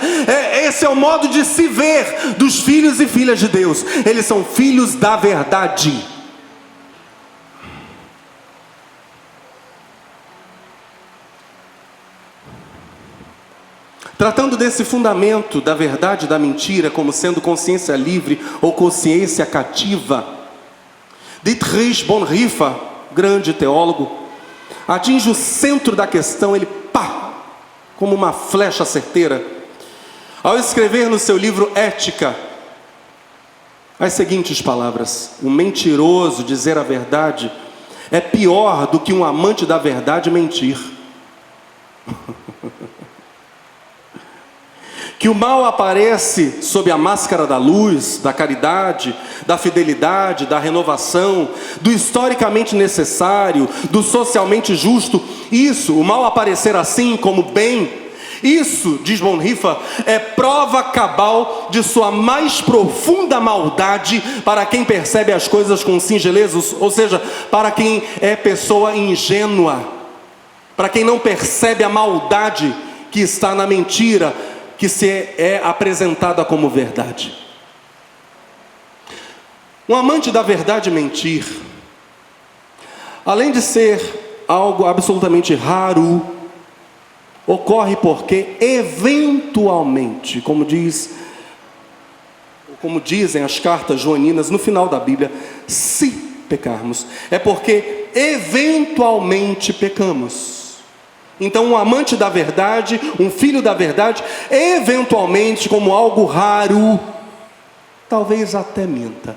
esse é o modo de se ver dos filhos e filhas de Deus. Eles são filhos da verdade. Tratando desse fundamento da verdade e da mentira como sendo consciência livre ou consciência cativa, Dietrich Bonhoeffer, grande teólogo, atinge o centro da questão, ele como uma flecha certeira, ao escrever no seu livro Ética, as seguintes palavras: o mentiroso dizer a verdade é pior do que um amante da verdade mentir. Que o mal aparece sob a máscara da luz, da caridade, da fidelidade, da renovação, do historicamente necessário, do socialmente justo. Isso, o mal aparecer assim como bem, isso, diz Bonhoeffer, é prova cabal de sua mais profunda maldade para quem percebe as coisas com singeleza, ou seja, para quem é pessoa ingênua, para quem não percebe a maldade que está na mentira, que se é apresentada como verdade. Um amante da verdade mentir, além de ser algo absolutamente raro, ocorre porque eventualmente, como dizem as cartas joaninas no final da Bíblia, se pecarmos, é porque eventualmente pecamos. Então um amante da verdade, um filho da verdade, eventualmente, como algo raro, talvez até minta.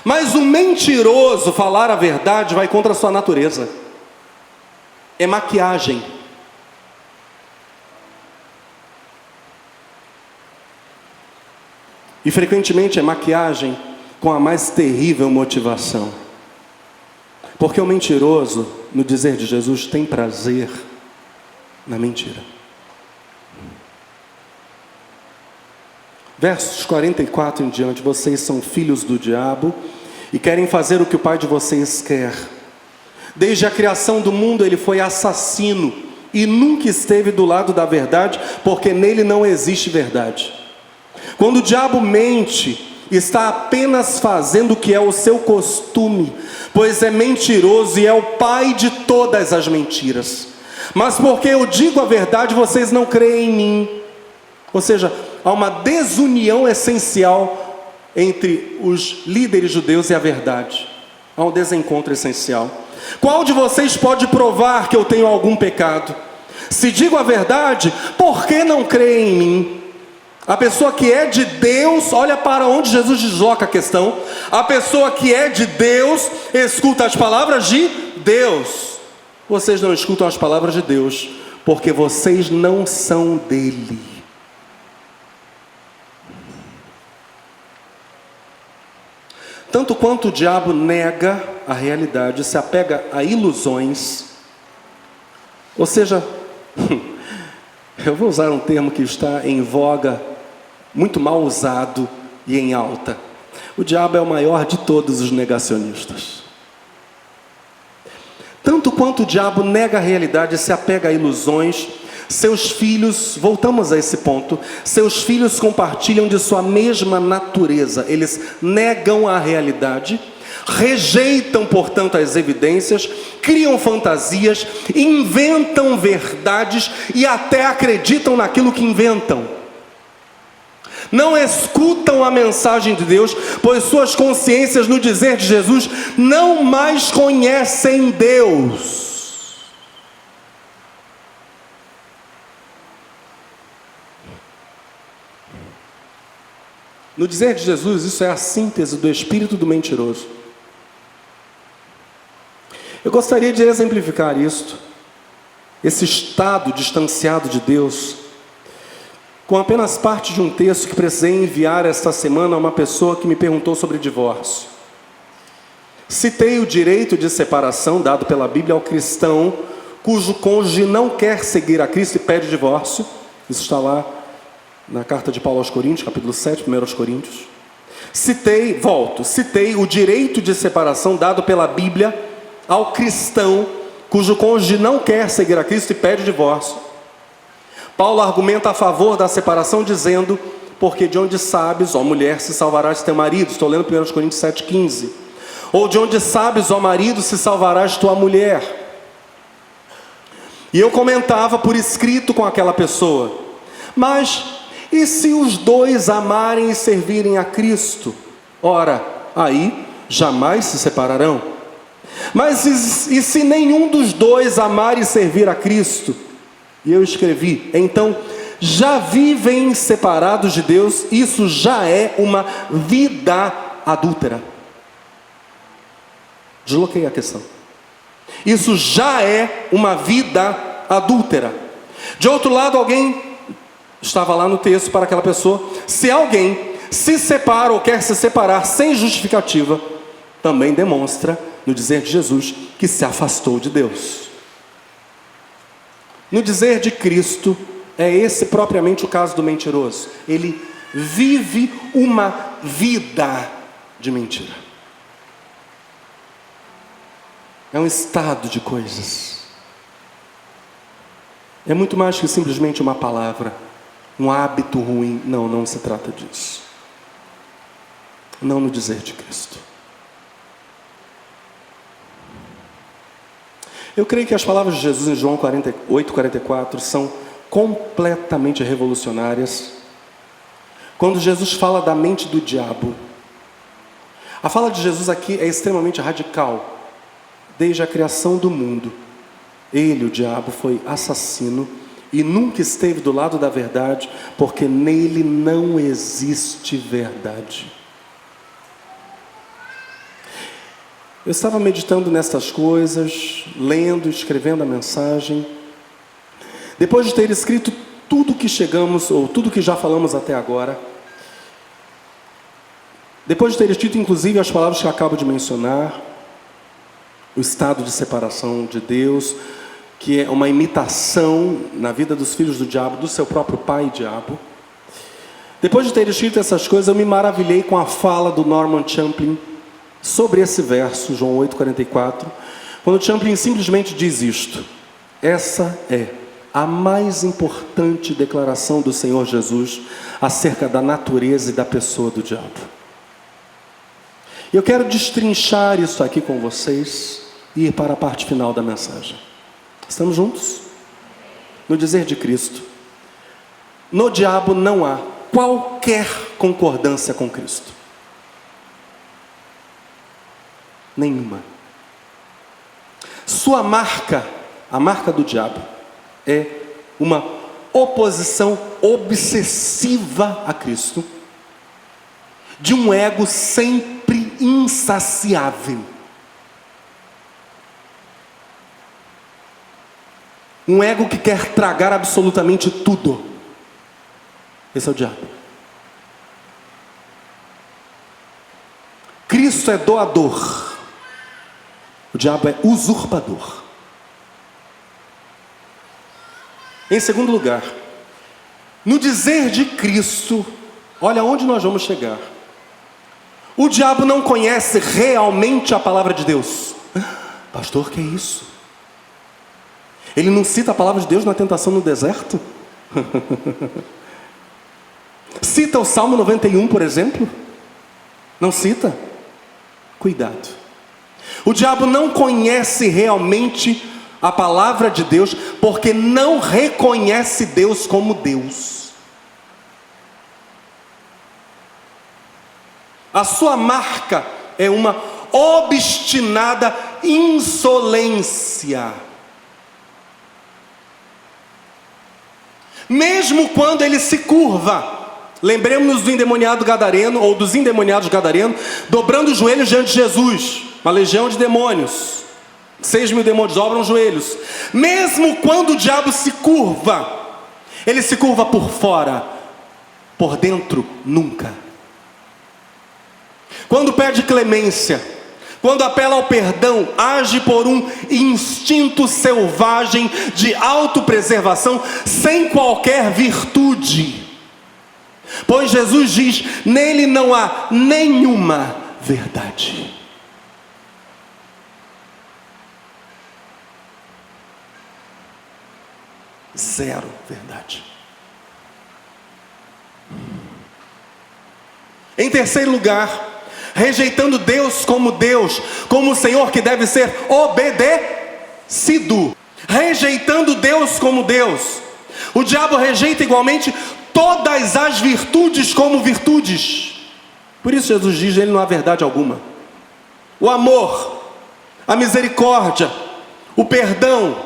Mas o mentiroso falar a verdade vai contra a sua natureza. É maquiagem. E frequentemente é maquiagem com a mais terrível motivação. Porque o mentiroso, no dizer de Jesus, tem prazer na mentira. Versos 44 em diante: vocês são filhos do diabo e querem fazer o que o pai de vocês quer. Desde a criação do mundo ele foi assassino e nunca esteve do lado da verdade, porque nele não existe verdade. Quando o diabo mente, está apenas fazendo o que é o seu costume, pois é mentiroso e é o pai de todas as mentiras. Mas porque eu digo a verdade, vocês não creem em mim. Ou seja, há uma desunião essencial entre os líderes judeus e a verdade. Há um desencontro essencial. Qual de vocês pode provar que eu tenho algum pecado? Se digo a verdade, por que não creem em mim? A pessoa que é de Deus, olha para onde Jesus desloca a questão. A pessoa que é de Deus escuta as palavras de Deus. Vocês não escutam as palavras de Deus, porque vocês não são dele. Tanto quanto o diabo nega a realidade, se apega a ilusões, ou seja, eu vou usar um termo que está em voga, muito mal usado e em alta. O diabo é o maior de todos os negacionistas. Tanto quanto o diabo nega a realidade e se apega a ilusões, seus filhos, voltamos a esse ponto, seus filhos compartilham de sua mesma natureza. Eles negam a realidade, rejeitam, portanto, as evidências, criam fantasias, inventam verdades e até acreditam naquilo que inventam. Não escutam a mensagem de Deus, pois suas consciências, no dizer de Jesus, não mais conhecem Deus. No dizer de Jesus, isso é a síntese do espírito do mentiroso. Eu gostaria de exemplificar isto, esse estado distanciado de Deus, com apenas parte de um texto que precisei enviar esta semana a uma pessoa que me perguntou sobre divórcio. Citei o direito de separação dado pela Bíblia ao cristão cujo cônjuge não quer seguir a Cristo e pede divórcio. Isso está lá na carta de Paulo aos Coríntios, capítulo 7, 1 aos Coríntios. Citei o direito de separação dado pela Bíblia ao cristão cujo cônjuge não quer seguir a Cristo e pede divórcio. Paulo argumenta a favor da separação dizendo: porque de onde sabes, ó mulher, se salvarás teu marido. Estou lendo 1 Coríntios 7,15. Ou de onde sabes, ó marido, se salvarás tua mulher. E eu comentava por escrito com aquela pessoa: Mas, e se os dois amarem e servirem a Cristo? Ora, aí jamais se separarão. Mas e se nenhum dos dois amar e servir a Cristo? E eu escrevi, então, já vivem separados de Deus, isso já é uma vida adúltera. Desloquei a questão. Isso já é uma vida adúltera. De outro lado, alguém estava lá no texto para aquela pessoa: se alguém se separa ou quer se separar sem justificativa, também demonstra, no dizer de Jesus, que se afastou de Deus. No dizer de Cristo, é esse propriamente o caso do mentiroso. Ele vive uma vida de mentira. É um estado de coisas. É muito mais que simplesmente uma palavra, um hábito ruim. Não, não se trata disso. Não no dizer de Cristo. Eu creio que as palavras de Jesus em João 8:44 são completamente revolucionárias. Quando Jesus fala da mente do diabo, a fala de Jesus aqui é extremamente radical. Desde a criação do mundo, ele, o diabo, foi assassino e nunca esteve do lado da verdade, porque nele não existe verdade. Eu estava meditando nessas coisas, lendo, escrevendo a mensagem. Depois de ter escrito tudo que chegamos, ou tudo que já falamos até agora, depois de ter escrito inclusive as palavras que acabo de mencionar, o estado de separação de Deus, que é uma imitação na vida dos filhos do diabo, do seu próprio pai diabo. Depois de ter escrito essas coisas, eu me maravilhei com a fala do Norman Champlin sobre esse verso, João 8:44, quando Champlin simplesmente diz isto: essa é a mais importante declaração do Senhor Jesus acerca da natureza e da pessoa do diabo. Eu quero destrinchar isso aqui com vocês e ir para a parte final da mensagem. Estamos juntos? No dizer de Cristo, no diabo não há qualquer concordância com Cristo. Nenhuma. Sua marca, a marca do diabo, é uma oposição obsessiva a Cristo, de um ego sempre insaciável. Um ego que quer tragar absolutamente tudo. Esse é o diabo. Cristo é doador. O diabo é usurpador. Em segundo lugar, no dizer de Cristo, olha onde nós vamos chegar. O diabo não conhece realmente a palavra de Deus. Pastor, que é isso? Ele não cita a palavra de Deus na tentação no deserto? Cita o Salmo 91, por exemplo? Não cita? Cuidado. O diabo não conhece realmente a palavra de Deus, porque não reconhece Deus como Deus. A sua marca é uma obstinada insolência. Mesmo quando ele se curva, lembremos-nos do endemoniado gadareno, ou dos endemoniados gadarenos, dobrando os joelhos diante de Jesus, uma legião de demônios, 6.000 demônios dobram os joelhos. Mesmo quando o diabo se curva, ele se curva por fora, por dentro nunca. Quando pede clemência, quando apela ao perdão, age por um instinto selvagem de autopreservação, sem qualquer virtude. Pois Jesus diz, nele não há nenhuma verdade. Zero verdade. Em terceiro lugar, rejeitando Deus, como o Senhor que deve ser obedecido. Rejeitando Deus como Deus, O diabo rejeita igualmente todas as virtudes como virtudes. Por isso Jesus diz: ele não há verdade alguma. O amor, a misericórdia, o perdão,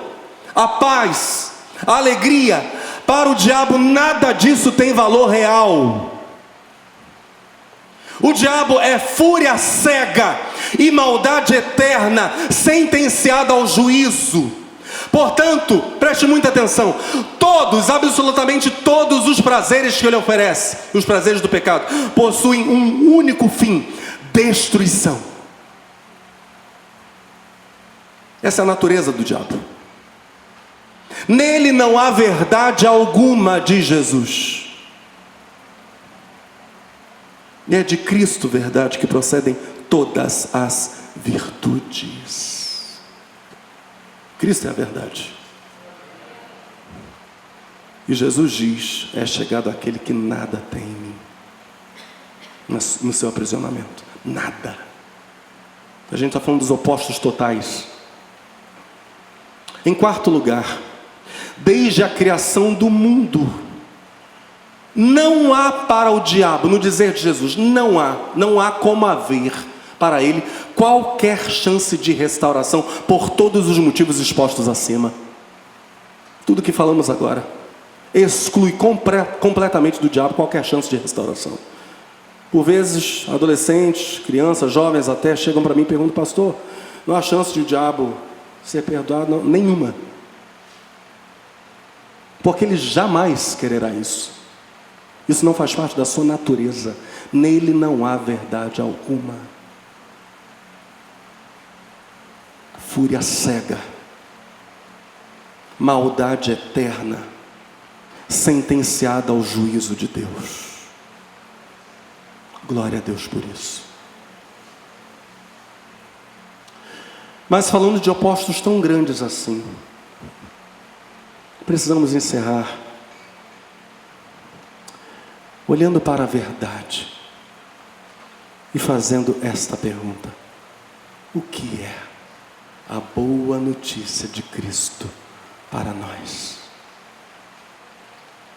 a paz, a alegria, para o diabo nada disso tem valor real. O diabo é fúria cega e maldade eterna, sentenciada ao juízo. Portanto, preste muita atenção: todos, absolutamente todos os prazeres que ele oferece, os prazeres do pecado, possuem um único fim: destruição. Essa é a natureza do diabo. Nele não há verdade alguma, diz Jesus. E é de Cristo, verdade, que procedem todas as virtudes. Cristo é a verdade. E Jesus diz: é chegado aquele que nada tem em mim, no seu aprisionamento. Nada. A gente está falando dos opostos totais. Em quarto lugar, desde a criação do mundo, não há para o diabo, no dizer de Jesus, não há como haver para ele qualquer chance de restauração, por todos os motivos expostos acima. Tudo que falamos agora exclui completamente do diabo qualquer chance de restauração. Por vezes, adolescentes, crianças, jovens até, chegam para mim e perguntam: pastor, não há chance de o diabo ser perdoado? Não, nenhuma. Porque ele jamais quererá isso. Isso não faz parte da sua natureza. Nele não há verdade alguma. Fúria cega, maldade eterna, sentenciada ao juízo de Deus. Glória a Deus por isso. Mas falando de opostos tão grandes assim, precisamos encerrar olhando para a verdade e fazendo esta pergunta: o que é a boa notícia de Cristo para nós?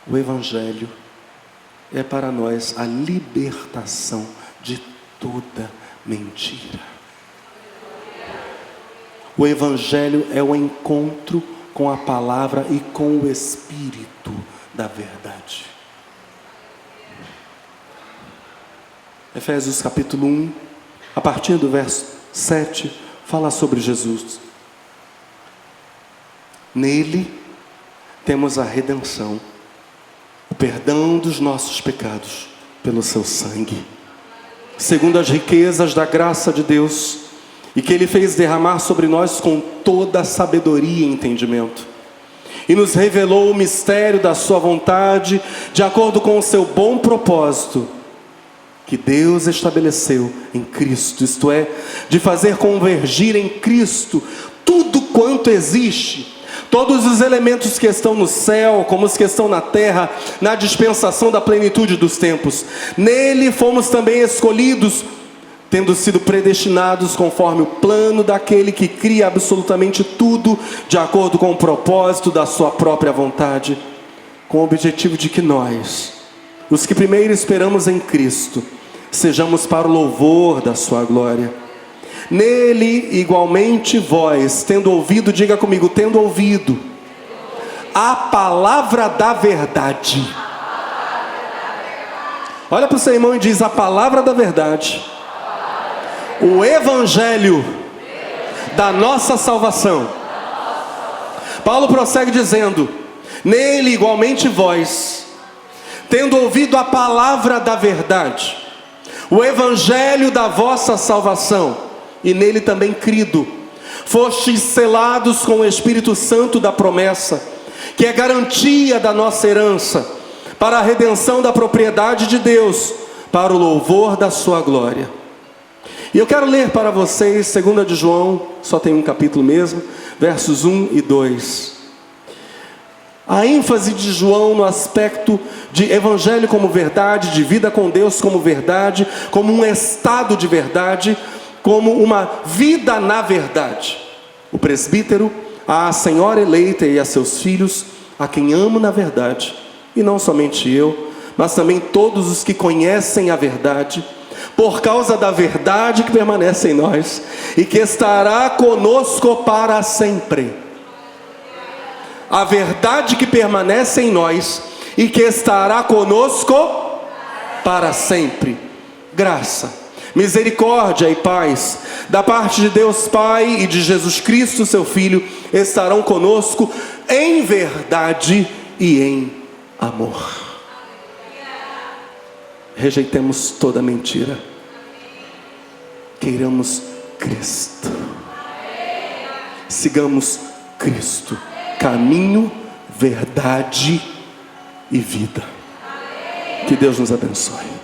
O Evangelho é para nós a libertação de toda mentira. O Evangelho é o encontro com a palavra e com o Espírito da verdade. Efésios capítulo 1, a partir do verso 7, fala sobre Jesus. Nele temos a redenção, o perdão dos nossos pecados pelo seu sangue, segundo as riquezas da graça de Deus, e que Ele fez derramar sobre nós com toda sabedoria e entendimento, e nos revelou o mistério da sua vontade, de acordo com o seu bom propósito, que Deus estabeleceu em Cristo, isto é, de fazer convergir em Cristo tudo quanto existe, todos os elementos que estão no céu, como os que estão na terra, na dispensação da plenitude dos tempos. Nele fomos também escolhidos, tendo sido predestinados conforme o plano daquele que cria absolutamente tudo, de acordo com o propósito da sua própria vontade, com o objetivo de que nós, os que primeiro esperamos em Cristo, sejamos para o louvor da sua glória. Nele igualmente vós, tendo ouvido, diga comigo, tendo ouvido a palavra da verdade. Olha para o seu irmão e diz: a palavra da verdade, o Evangelho da nossa salvação. Paulo prossegue dizendo: nele igualmente vós, tendo ouvido a palavra da verdade, o Evangelho da vossa salvação, e nele também crido, fostes selados com o Espírito Santo da promessa, que é garantia da nossa herança, para a redenção da propriedade de Deus, para o louvor da sua glória. E eu quero ler para vocês 2 de João, só tem um capítulo mesmo, versos 1 e 2. A ênfase de João no aspecto de Evangelho como verdade, de vida com Deus como verdade, como um estado de verdade, como uma vida na verdade. O presbítero, a senhora eleita e a seus filhos, a quem amo na verdade, e não somente eu, mas também todos os que conhecem a verdade, por causa da verdade que permanece em nós e que estará conosco para sempre. A verdade que permanece em nós e que estará conosco para sempre. Graça, misericórdia e paz da parte de Deus Pai e de Jesus Cristo, seu Filho, estarão conosco em verdade e em amor. Rejeitemos toda mentira. Queiramos Cristo. Sigamos Cristo. Caminho, verdade e vida. Que Deus nos abençoe.